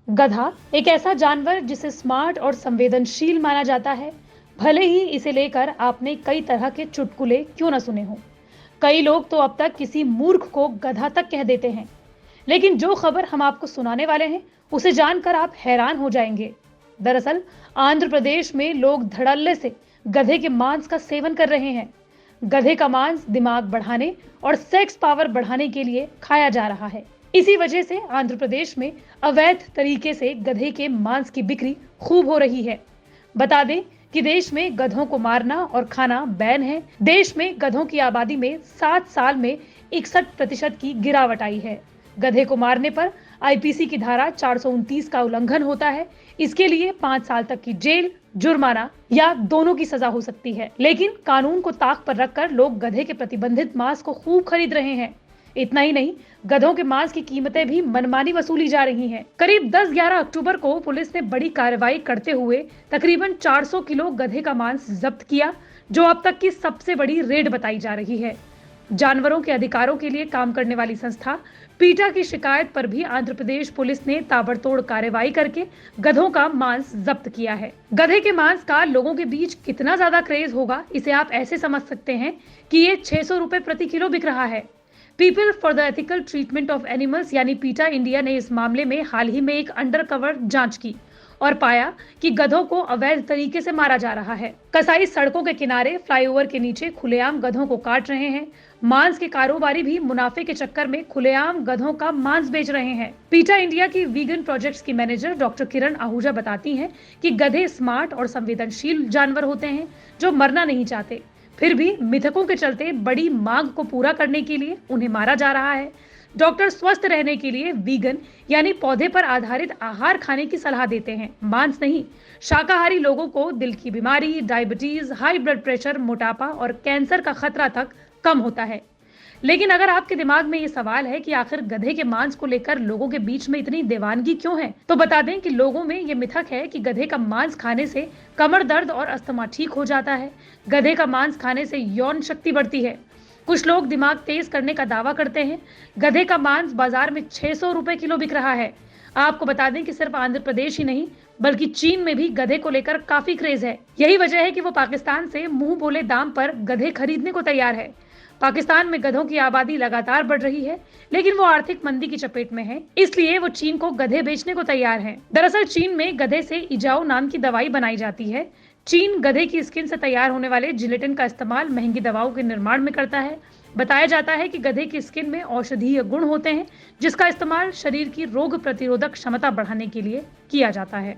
गधा एक ऐसा जानवर जिसे स्मार्ट और संवेदनशील माना जाता है। भले ही इसे लेकर आपने कई तरह के चुटकुले क्यों न सुने हों। कई लोग तो अब तक किसी मूर्ख को गधा तक कह देते हैं। लेकिन जो खबर हम आपको सुनाने वाले हैं, उसे जानकर आप हैरान हो जाएंगे। दरअसल आंध्र प्रदेश में लोग धड़ल्ले से गधे के मांस का सेवन कर रहे हैं। गधे का मांस दिमाग बढ़ाने और सेक्स पावर बढ़ाने के लिए खाया जा रहा है। इसी वजह से आंध्र प्रदेश में अवैध तरीके से गधे के मांस की बिक्री खूब हो रही है। बता दें कि देश में गधों को मारना और खाना बैन है। देश में गधों की आबादी में 7 साल में 61% की गिरावट आई है। गधे को मारने पर आईपीसी की धारा 429 का उल्लंघन होता है। इसके लिए 5 साल तक की जेल, जुर्माना या दोनों की सजा हो सकती है। लेकिन कानून को ताक पर रखकर लोग गधे के प्रतिबंधित मांस को खूब खरीद रहे हैं। इतना ही नहीं, गधों के मांस की कीमतें भी मनमानी वसूली जा रही हैं। करीब 10-11 अक्टूबर को पुलिस ने बड़ी कार्रवाई करते हुए तकरीबन 400 किलो गधे का मांस जब्त किया, जो अब तक की सबसे बड़ी रेड बताई जा रही है। जानवरों के अधिकारों के लिए काम करने वाली संस्था पीटा की शिकायत पर भी आंध्र प्रदेश पुलिस ने ताबड़तोड़ कार्रवाई करके गधों का मांस जब्त किया है। गधे के मांस का लोगों के बीच कितना ज्यादा क्रेज होगा, इसे आप ऐसे समझ सकते हैं कि ये 600 रुपए प्रति किलो बिक रहा है। People for the ethical treatment of animals यानी पीटा इंडिया ने इस मामले में हाल ही में एक अंडरकवर जांच की और पाया कि गधों को अवैध तरीके से मारा जा रहा है। कसाई सड़कों के किनारे, फ्लाईओवर के नीचे खुलेआम गधों को काट रहे हैं। मांस के कारोबारी भी मुनाफे के चक्कर में खुलेआम गधों का मांस बेच रहे हैं। पीटा इंडिया की वीगन प्रोजेक्ट्स की मैनेजर डॉक्टर किरण आहूजा बताती हैं कि गधे स्मार्ट और संवेदनशील जानवर होते हैं जो मरना नहीं चाहते। फिर भी मिथकों के चलते बड़ी मांग को पूरा करने के लिए उन्हें मारा जा रहा है। डॉक्टर स्वस्थ रहने के लिए वीगन यानी पौधे पर आधारित आहार खाने की सलाह देते हैं, मांस नहीं। शाकाहारी लोगों को दिल की बीमारी, डायबिटीज, हाई ब्लड प्रेशर, मोटापा और कैंसर का खतरा तक कम होता है। लेकिन अगर आपके दिमाग में ये सवाल है कि आखिर गधे के मांस को लेकर लोगों के बीच में इतनी दीवानगी क्यों है, तो बता दें कि लोगों में ये मिथक है कि गधे का मांस खाने से कमर दर्द और अस्थमा ठीक हो जाता है। गधे का मांस खाने से यौन शक्ति बढ़ती है। कुछ लोग दिमाग तेज करने का दावा करते हैं। गधे का मांस बाजार में 600 रुपए किलो बिक रहा है। आपको बता दें कि सिर्फ आंध्र प्रदेश ही नहीं बल्कि चीन में भी गधे को लेकर काफी क्रेज है। यही वजह है कि वो पाकिस्तान से मुंह बोले दाम पर गधे खरीदने को तैयार है। पाकिस्तान में गधों की आबादी लगातार बढ़ रही है, लेकिन वो आर्थिक मंदी की चपेट में है, इसलिए वो चीन को गधे बेचने को तैयार है। दरअसल चीन में गधे से इजाओ नाम की दवाई बनाई जाती है। चीन गधे की स्किन से तैयार होने वाले जिलेटिन का इस्तेमाल महंगी दवाओं के निर्माण में करता है। बताया जाता है कि गधे की स्किन में औषधीय गुण होते हैं, जिसका इस्तेमाल शरीर की रोग प्रतिरोधक क्षमता बढ़ाने के लिए किया जाता है।